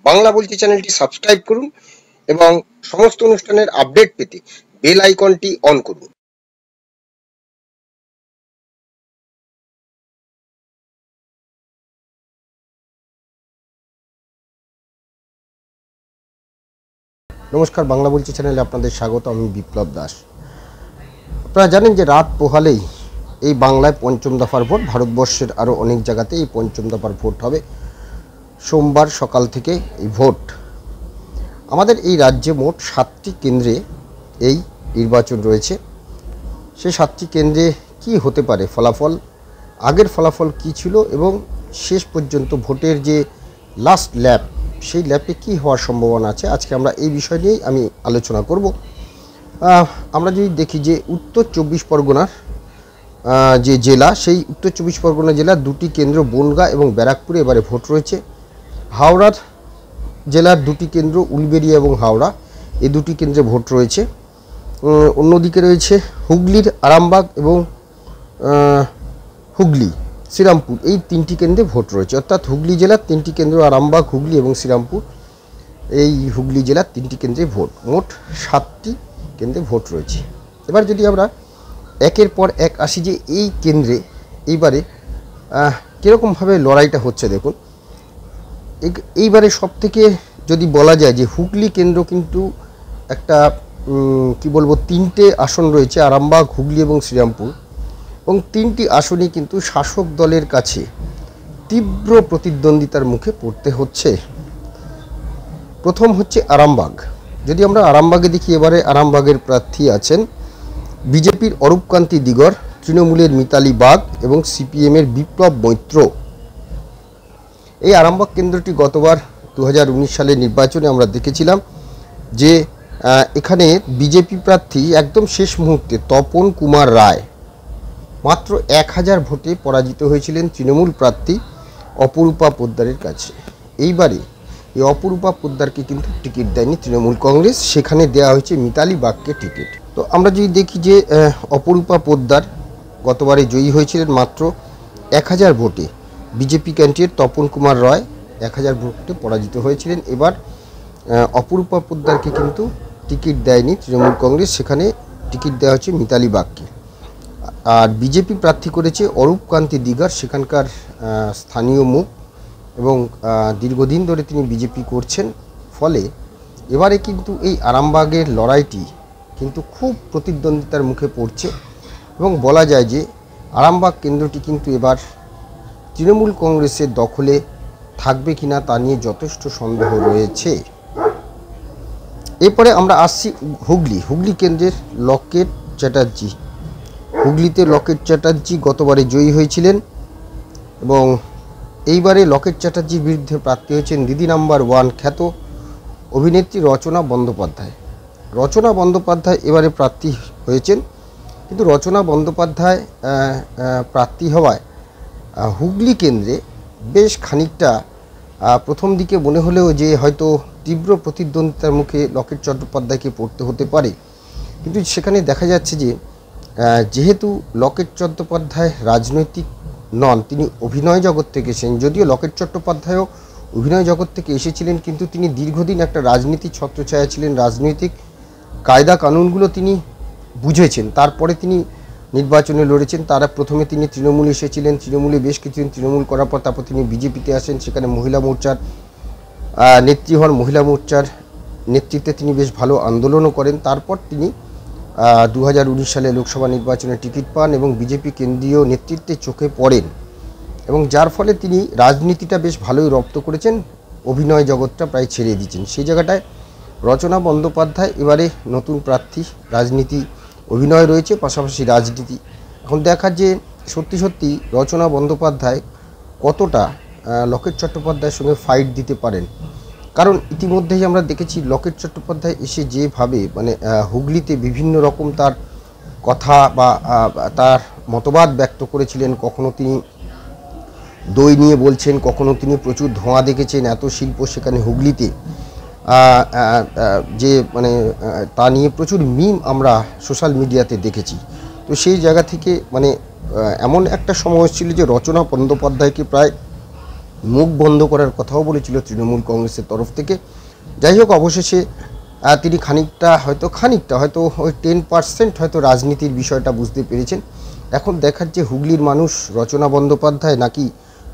বাংলা বলছি চ্যানেলটি সাবস্ক্রাইব করুন এবং সমস্ত অনুষ্ঠানের আপডেট পেতে বেল আইকনটি অন করুন। নমস্কার, বাংলা বলছি চ্যানেলে আপনাদের স্বাগত। আমি বিপ্লব দাস। আপনারা জানেন যে রাত পোহালেই এই বাংলায় পঞ্চম দফার ভোট, ভারতবর্ষের আরও অনেক জায়গাতে এই পঞ্চম দফার ভোট হবে। সোমবার সকাল থেকে এই ভোট। আমাদের এই রাজ্যে মোট 7টি কেন্দ্রে এই নির্বাচন রয়েছে। সেই 7টি কেন্দ্রে কি হতে পারে ফলাফল, আগের ফলাফল কি ছিল এবং শেষ পর্যন্ত ভোটের যে লাস্ট ল্যাপ, সেই ল্যাপে কি হওয়ার সম্ভাবনা আছে, আজকে আমরা এই বিষয় নিয়েই আমি আলোচনা করব। আমরা যদি দেখি যে উত্তর 24 পরগনার যে জেলা, সেই উত্তর 24 পরগনা জেলার 2টি কেন্দ্র বনগাঁ এবং ব্যারাকপুরে এবারে ভোট রয়েছে। হাওড়ার জেলার 2টি কেন্দ্র উলবেড়িয়া এবং হাওড়া, এই 2টি কেন্দ্রে ভোট রয়েছে। অন্যদিকে রয়েছে হুগলির আরামবাগ এবং হুগলি শ্রীরামপুর, এই 3টি কেন্দ্রে ভোট রয়েছে। অর্থাৎ হুগলি জেলার 3টি কেন্দ্র, আরামবাগ, হুগলি এবং শ্রীরামপুর, এই হুগলি জেলার 3টি কেন্দ্রে ভোট। মোট 7টি কেন্দ্রে ভোট রয়েছে। এবার যদি আমরা একের পর এক আসি যে এই কেন্দ্রে এইবারে কীরকমভাবে লড়াইটা হচ্ছে দেখুন। এইবারে সব থেকে যদি বলা যায় যে হুগলি কেন্দ্র কিন্তু একটা কি বলবো, 3টে আসন রয়েছে, আরামবাগ, হুগলি এবং শ্রীরামপুর, এবং 3টি আসনই কিন্তু শাসক দলের কাছে তীব্র প্রতিদ্বন্দ্বিতার মুখে পড়তে হচ্ছে। প্রথম হচ্ছে আরামবাগ। যদি আমরা আরামবাগে দেখি, এবারে আরামবাগের প্রার্থী আছেন বিজেপির অরূপকান্তি দিগর, তৃণমূলের মিতালি বাগ এবং সিপিএমের বিপ্লব মৈত্র। এই আরামবাগ কেন্দ্রটি গতবার 2019 সালের নির্বাচনে আমরা দেখেছিলাম যে এখানে বিজেপি প্রার্থী একদম শেষ মুহূর্তে তপন কুমার রায় মাত্র 1000 ভোটে পরাজিত হয়েছিলেন তৃণমূল প্রার্থী অপরূপা পোদ্দারের কাছে। এইবারে এই অপরূপা পোদ্দারকে কিন্তু টিকিট দেয়নি তৃণমূল কংগ্রেস, সেখানে দেওয়া হয়েছে মিতালি বাগকে টিকিট। তো আমরা যদি দেখি যে অপরূপা পোদ্দার গতবারে জয়ী হয়েছিলেন মাত্র 1000 ভোটে, বিজেপি ক্যান্ডিডেট তপন কুমার রায় 1000 ভোটে পরাজিত হয়েছিলেন। এবার অপরূপা পোদ্দারকে কিন্তু টিকিট দেয়নি তৃণমূল কংগ্রেস, সেখানে টিকিট দেওয়া হচ্ছে মিতালি বাগকে। আর বিজেপি প্রার্থী করেছে অরূপকান্তি দিগার, সেখানকার স্থানীয় মুখ এবং দীর্ঘদিন ধরে তিনি বিজেপি করছেন। ফলে এবারে কিন্তু এই আরামবাগের লড়াইটি কিন্তু খুব প্রতিদ্বন্দ্বিতার মুখে পড়ছে এবং বলা যায় যে আরামবাগ কেন্দ্রটি কিন্তু এবার তৃণমূল কংগ্রেসের দখলে থাকবে কিনা তা নিয়ে যথেষ্ট সন্দেহ রয়েছে। এরপরে আমরা আসছি হুগলি কেন্দ্রের লকেট চ্যাটার্জি। হুগলিতে লকেট চ্যাটার্জি গতবারে জয়ী হয়েছিলেন এবং এইবারে লকেট চ্যাটার্জির বিরুদ্ধে প্রার্থী হয়েছেন দিদি নাম্বার 1 খ্যাত অভিনেত্রী রচনা বন্দ্যোপাধ্যায়। রচনা বন্দ্যোপাধ্যায় এবারে প্রার্থী হয়েছেন, কিন্তু রচনা বন্দ্যোপাধ্যায় প্রার্থী হওয়ায় হুগলি কেন্দ্রে বেশ খানিকটা প্রথম দিকে মনে হলেও যে হয়তো তীব্র প্রতিদ্বন্দ্বিতার মুখে লকেট চট্টোপাধ্যায়কে পড়তে হতে পারে, কিন্তু সেখানে দেখা যাচ্ছে যে যেহেতু লকেট চট্টোপাধ্যায় রাজনৈতিক নন, তিনি অভিনয় জগৎ থেকে এসেছেন। যদিও লকেট চট্টোপাধ্যায়ও অভিনয় জগৎ থেকে এসেছিলেন, কিন্তু তিনি দীর্ঘদিন একটা রাজনীতির ছত্রছায়া ছিলেন, রাজনৈতিক কায়দা কানুনগুলো তিনি বুঝেছেন, তারপরে তিনি নির্বাচনে লড়েছেন। তারা প্রথমে তিনি তৃণমূলে এসেছিলেন, তৃণমূলে বেশ কিছুদিন তৃণমূল করার পর তারপর তিনি বিজেপিতে আসেন, সেখানে মহিলা মোর্চার নেত্রী হন, মহিলা মোর্চার নেতৃত্বে তিনি বেশ ভালো আন্দোলনও করেন। তারপর তিনি 2019 সালে লোকসভা নির্বাচনে টিকিট পান এবং বিজেপি কেন্দ্রীয় নেতৃত্বে চোখে পড়েন, এবং যার ফলে তিনি রাজনীতিটা বেশ ভালোই রপ্ত করেছেন, অভিনয় জগৎটা প্রায় ছেড়ে দিয়েছেন। সেই জায়গাটায় রচনা বন্দ্যোপাধ্যায় এবারে নতুন প্রার্থী, রাজনীতি অভিনয় রয়েছে, পাশাপাশি রাজনীতি। এখন দেখা যে সত্যি সত্যি রচনা বন্দ্যোপাধ্যায় কতটা লকেট চট্টোপাধ্যায়ের সঙ্গে ফাইট দিতে পারেন, কারণ ইতিমধ্যেই আমরা দেখেছি লকেট চট্টোপাধ্যায় এসে যেভাবে মানে হুগলিতে বিভিন্ন রকম তার কথা বা তার মতবাদ ব্যক্ত করেছিলেন। কখনো তিনি দই নিয়ে বলছেন, কখনো তিনি প্রচুর ধোঁয়া দেখেছেন, এত শিল্প সেখানে হুগলিতে, যে মানে তা নিয়ে প্রচুর মিম আমরা সোশ্যাল মিডিয়াতে দেখেছি। তো সেই জায়গা থেকে মানে এমন একটা সময় ছিল যে রচনা বন্দ্যোপাধ্যায়কে প্রায় মুখ বন্ধ করার কথাও বলেছিল তৃণমূল কংগ্রেসের তরফ থেকে। যাই হোক, অবশেষে তিনি খানিকটা হয়তো ওই 10% হয়তো রাজনীতির বিষয়টা বুঝতে পেরেছেন। এখন দেখার যে হুগলির মানুষ রচনা বন্দ্যোপাধ্যায় নাকি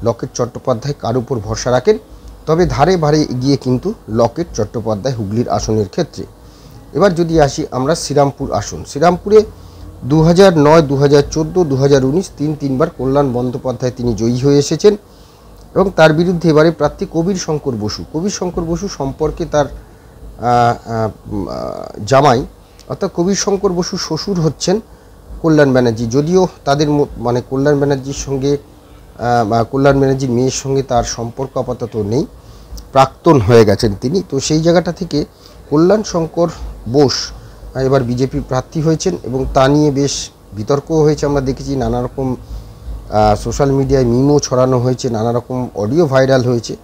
লকেট চট্টোপাধ্যায় কার উপর ভরসা রাখেন। তবে ধারে ভারে এগিয়ে কিন্তু লকেট চট্টোপাধ্যায় হুগলির আসনের ক্ষেত্রে। এবার যদি আসি আমরা শ্রীরামপুর আসন, শ্রীরামপুরে 2009, 2014, 2019 তিনবার কল্যাণ বন্দ্যোপাধ্যায় তিনি জয়ী হয়ে এসেছেন এবং তার বিরুদ্ধে এবারে প্রার্থী কবির শঙ্কর বসু সম্পর্কে তার জামাই অর্থাৎ কবির শঙ্কর বসুর শ্বশুর হচ্ছেন কল্যাণ ব্যানার্জি। যদিও তাদের মানে কল্যাণ ব্যানার্জির মেয়ের সঙ্গে তার সম্পর্ক আপাতত নেই, প্রাক্তন হয়ে গেছেন তিনি। তো সেই জায়গাটা থেকে কল্যাণ শঙ্কর বোস এবার বিজেপির প্রার্থী হয়েছেন এবং তা নিয়ে বেশ বিতর্কও হয়েছে। আমরা দেখেছি নানা রকম সোশ্যাল মিডিয়ায় মিমও ছড়ানো হয়েছে, নানা রকম অডিও ভাইরাল হয়েছে।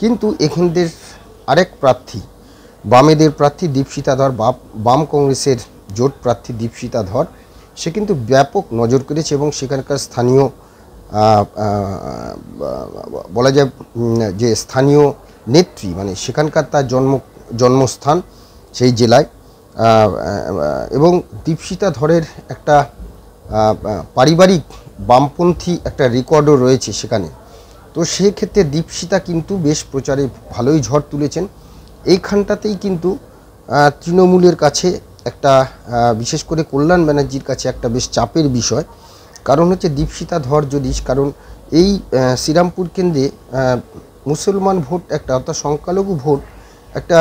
কিন্তু এখানদের আরেক প্রার্থী, বামেদের প্রার্থী দীপশিতা ধর, বাম কংগ্রেসের জোট প্রার্থী দীপশিতা ধর, সে কিন্তু ব্যাপক নজর কেড়েছে এবং সেখানকার স্থানীয় বলা যায় যে স্থানীয় নেত্রী, মানে সেখানকার তার জন্মস্থান সেই জেলায়, এবং দীপশিতা ধরের একটা পারিবারিক বামপন্থী একটা রেকর্ডও রয়েছে সেখানে। তো সেক্ষেত্রে দীপশিতা কিন্তু বেশ প্রচারে ভালোই ঝড় তুলেছেন। এইখানটাতেই কিন্তু তৃণমূলের কাছে একটা বিশেষ করে কল্যাণ ব্যানার্জির কাছে একটা বেশ চাপের বিষয়। কারণ হচ্ছে দীপশিতা ধর যদি, কারণ এই শ্রীরামপুর কেন্দ্রে মুসলমান ভোট একটা অর্থাৎ সংখ্যালঘু ভোট একটা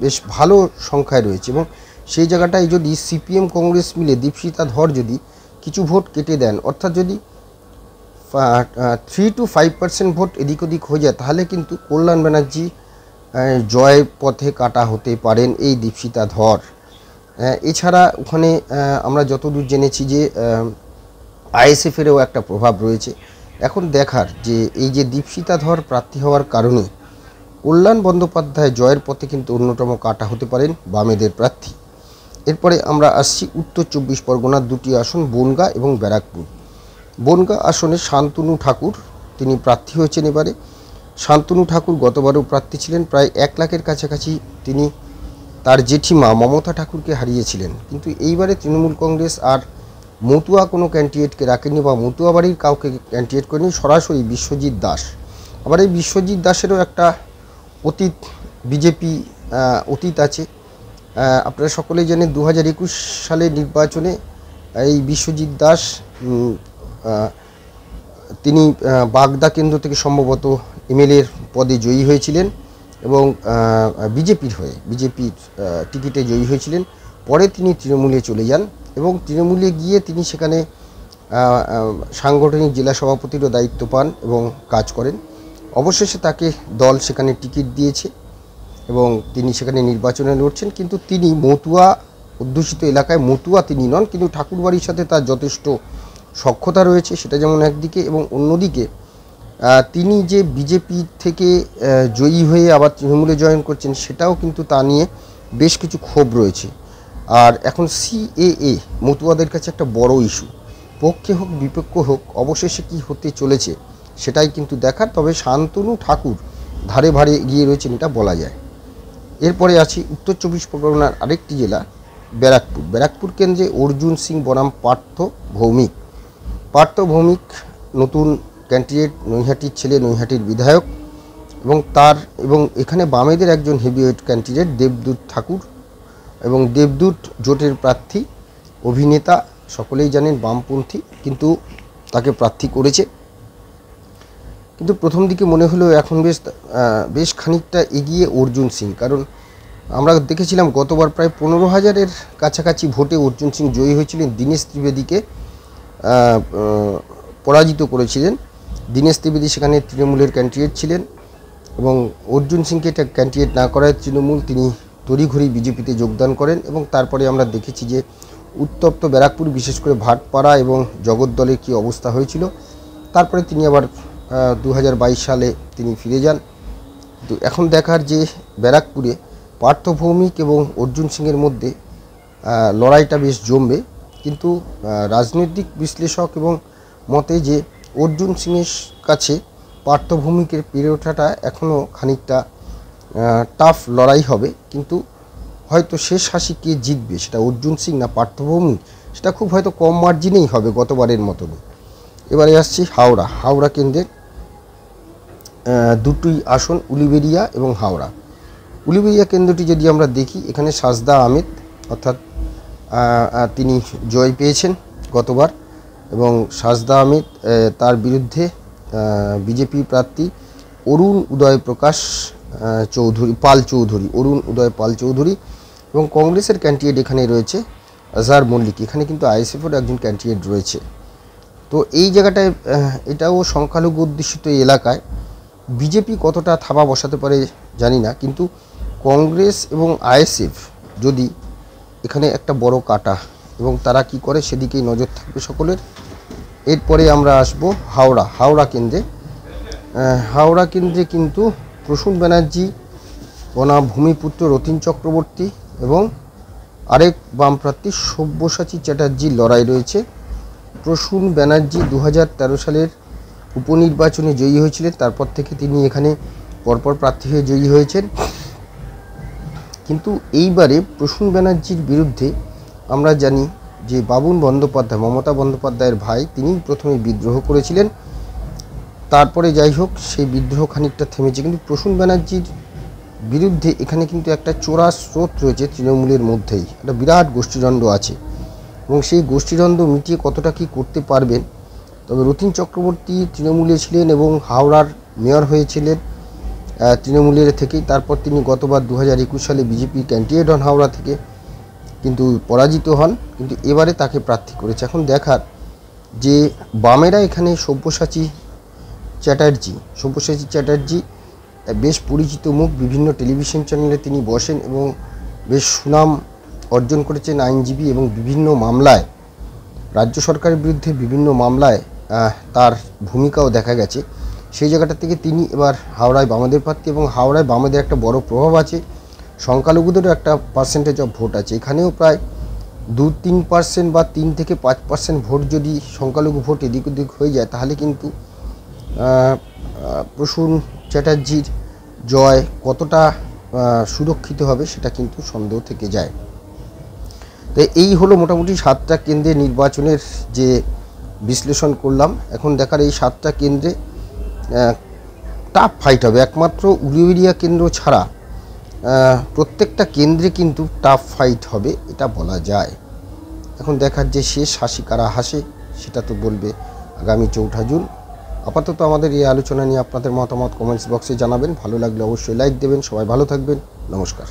বেশ ভালো সংখ্যায় রয়েছে এবং সেই জায়গাটায় যদি সিপিএম কংগ্রেস মিলে দীপশিতা ধর যদি কিছু ভোট কেটে দেন, অর্থাৎ যদি 3 to 5% ভোট এদিক ওদিক হয়ে যায়, তাহলে কিন্তু কল্যাণ ব্যানার্জি জয় পথে কাটা হতে পারেন এই দীপশিতা ধর। এছাড়া ওখানে আমরা যতদূর জেনেছি যে আইএসএফেরও একটা প্রভাব রয়েছে। এখন দেখার যে এই যে দীপশিতা ধর প্রার্থী হওয়ার কারণে কল্যাণ বন্দ্যোপাধ্যায় জয়ের পথে কিন্তু অন্যতম কাটা হতে পারেন বামেদের প্রার্থী। এরপরে আমরা আসছি উত্তর 24 পরগনার দুটি আসন, বনগাঁ এবং ব্যারাকপুর। বনগাঁ আসনে শান্তনু ঠাকুর তিনি প্রার্থী হয়েছেন এবারে। শান্তনু ঠাকুর গতবারও প্রার্থী ছিলেন, প্রায় 1 লাখের কাছাকাছি তিনি তার জেঠিমা মমতা ঠাকুরকে হারিয়েছিলেন। কিন্তু এইবারে তৃণমূল কংগ্রেস আর মতুয়া কোনো ক্যান্ডিডেটকে রাখেনি বা মতুয়া বাড়ির কাউকে ক্যান্ডিডেট করেনি, সরাসরি বিশ্বজিৎ দাস। আবার এই বিশ্বজিৎ দাসেরও একটা অতীত, বিজেপি অতীত আছে। আপনারা সকলেই জানেন 2021 সালের নির্বাচনে এই বিশ্বজিৎ দাস তিনি বাগদা কেন্দ্র থেকে সম্ভবত এমএলএর পদে জয়ী হয়েছিলেন এবং বিজেপির টিকিটে জয়ী হয়েছিলেন। পরে তিনি তৃণমূলে চলে যান এবং তৃণমূলে গিয়ে তিনি সেখানে সাংগঠনিক জেলা সভাপতিরও দায়িত্ব পান এবং কাজ করেন। অবশেষে তাকে দল সেখানে টিকিট দিয়েছে এবং তিনি সেখানে নির্বাচনে লড়ছেন। কিন্তু তিনি মতুয়া অধ্যুষিত এলাকায় মতুয়া তিনি নন, কিন্তু ঠাকুরবাড়ির সাথে তার যথেষ্ট সখ্যতা রয়েছে, সেটা যেমন একদিকে, এবং অন্যদিকে তিনি যে বিজেপি থেকে জয়ী হয়ে আবার তৃণমূলে জয়েন করছেন সেটাও কিন্তু তা নিয়ে বেশ কিছু ক্ষোভ রয়েছে। আর এখন সিএএ মতুয়াদের কাছে একটা বড় ইস্যু, পক্ষে হোক বিপক্ষ হোক, অবশেষে কি হতে চলেছে সেটাই কিন্তু দেখার। তবে শান্তনু ঠাকুর ধারে ভারে এগিয়ে রয়েছেন এটা বলা যায়। এরপরে আছি উত্তর 24 পরগনার আরেকটি জেলা ব্যারাকপুর কেন্দ্রে অর্জুন সিং বনাম পার্থ ভৌমিক নতুন ক্যান্ডিডেট, নৈহাটির ছেলে, নৈহাটির বিধায়ক এবং এখানে বামেদের একজন হেভিওয়েট ক্যান্ডিডেট দেবদূত ঠাকুর এবং দেবদূত জোটের প্রার্থী, অভিনেতা, সকলেই জানেন বামপন্থী, কিন্তু তাকে প্রার্থী করেছে। কিন্তু প্রথম দিকে মনে হলো এখন বেশ খানিকটা এগিয়ে অর্জুন সিং, কারণ আমরা দেখেছিলাম গতবার প্রায় 15,000-এর কাছাকাছি ভোটে অর্জুন সিং জয়ী হয়েছিলেন, দীনেশ ত্রিবেদীকে পরাজিত করেছিলেন। দীনেশ ত্রিবেদী সেখানে তৃণমূলের ক্যান্ডিডেট ছিলেন এবং অর্জুন সিংকে এটা ক্যান্ডিডেট না করায় তৃণমূল তিনি তড়িঘড়ি বিজেপিতে যোগদান করেন এবং তারপরে আমরা দেখেছি যে উত্তপ্ত ব্যারাকপুর, বিশেষ করে ভাটপাড়া এবং জগদ্দলের কী অবস্থা হয়েছিল। তারপরে তিনি আবার 2022 সালে তিনি ফিরে যান। তো এখন দেখার যে ব্যারাকপুরে পার্থ ভৌমিক এবং অর্জুন সিংয়ের মধ্যে লড়াইটা বেশ জমবে, কিন্তু রাজনৈতিক বিশ্লেষক এবং মতে যে অর্জুন সিংয়ের কাছে পার্থভূমিকের পেরে ওঠাটা এখনও খানিকটা টাফ লড়াই হবে, কিন্তু হয়তো শেষ হাসি কে জিতবে, সেটা অর্জুন সিং না পার্থভূমি, সেটা খুব হয়তো কম মার্জিনেই হবে গতবারের মতনই। এবারে আসছি হাওড়া কেন্দ্রের দুটোই আসন, উলুবেড়িয়া এবং হাওড়া। উলুবেড়িয়া কেন্দ্রটি যদি আমরা দেখি, এখানে সাজদা আহমেদ অর্থাৎ তিনি জয় পেয়েছেন গতবার, এবং সাজদা আহমেদ তার বিরুদ্ধে বিজেপি প্রার্থী অরুণ উদয় পাল চৌধুরী এবং কংগ্রেসের ক্যান্ডিডেট এখানে রয়েছে আজহার মল্লিক। এখানে কিন্তু আইএসএফের একজন ক্যান্ডিডেট রয়েছে। তো এই জায়গাটায় এটাও সংখ্যালঘু অধ্যুষিত এলাকায় বিজেপি কতটা থাবা বসাতে পারে জানি না, কিন্তু কংগ্রেস এবং আইএসএফ যদি এখানে একটা বড় কাটা, এবং তারা কি করে সেদিকেই নজর থাকবে সকলের। এরপরে আমরা আসব হাওড়া কেন্দ্রে কিন্তু প্রসূন ব্যানার্জি বনাম ভূমিপুত্র রতিন চক্রবর্তী এবং আরেক বাম প্রার্থী সব্যসাচী চ্যাটার্জির লড়াই রয়েছে। প্রসূন ব্যানার্জি 2013 সালের উপনির্বাচনে জয়ী হয়েছিলেন, তারপর থেকে তিনি এখানে পরপর প্রার্থী হয়ে জয়ী হয়েছেন। কিন্তু এইবারে প্রসূন ব্যানার্জির বিরুদ্ধে আমরা জানি যে বাবুন বন্দ্যোপাধ্যায়, মমতা বন্দ্যোপাধ্যায়ের ভাই, তিনি প্রথমে বিদ্রোহ করেছিলেন। তারপরে যাই হোক সেই বিদ্রোহ খানিকটা থেমেছে, কিন্তু প্রসূন ব্যানার্জির বিরুদ্ধে এখানে কিন্তু একটা চোরা স্রোত রয়েছে তৃণমূলের মধ্যেই, একটা বিরাট গোষ্ঠীদ্বন্দ্ব আছে, এবং সেই গোষ্ঠীদ্বন্দ্ব মিটিয়ে কতটা কী করতে পারবেন। তবে রতিন চক্রবর্তী তৃণমূলে ছিলেন এবং হাওড়ার মেয়র হয়েছিলেন তৃণমূলের থেকেই। তারপর তিনি গতবার 2021 সালে বিজেপির ক্যান্ডিডেট হন হাওড়া থেকে, কিন্তু পরাজিত হন, কিন্তু এবারে তাকে প্রার্থী করেছে। এখন দেখার যে বামেরা এখানে সব্যসাচী চ্যাটার্জি বেশ পরিচিত মুখ, বিভিন্ন টেলিভিশন চ্যানেলে তিনি বসেন এবং বেশ সুনাম অর্জন করেছেন আইনজীবী, এবং বিভিন্ন মামলায়, রাজ্য সরকারের বিরুদ্ধে বিভিন্ন মামলায় তার ভূমিকাও দেখা গেছে। সেই জায়গাটা থেকে তিনি এবার হাওড়ায় বামেদের প্রার্থী, এবং হাওড়ায় বামেদের একটা বড় প্রভাব আছে, সংখ্যালঘুদেরও একটা পার্সেন্টেজ অফ ভোট আছে। এখানেও প্রায় 2-3% বা 3 থেকে 5% ভোট যদি সংখ্যালঘু ভোট এদিক ওদিক হয়ে যায়, তাহলে কিন্তু প্রসূন চ্যাটার্জির জয় কতটা সুরক্ষিত হবে সেটা কিন্তু সন্দেহ থেকে যায়। তো এই হলো মোটামুটি 7টা কেন্দ্রে নির্বাচনের যে বিশ্লেষণ করলাম। এখন দেখার এই 7টা কেন্দ্রে টাফ ফাইট হবে, একমাত্র উলুবেড়িয়া কেন্দ্র ছাড়া প্রত্যেকটা কেন্দ্রে কিন্তু টাফ ফাইট হবে, এটা বলা যায়। এখন দেখার যে শেষ হাসি কারা হাসে সেটা তো বলবে আগামী 4 জুন। আপাতত আমাদের এই আলোচনা নিয়ে আপনাদের মতামত কমেন্টস বক্সে জানাবেন, ভালো লাগলে অবশ্যই লাইক দেবেন। সবাই ভালো থাকবেন, নমস্কার।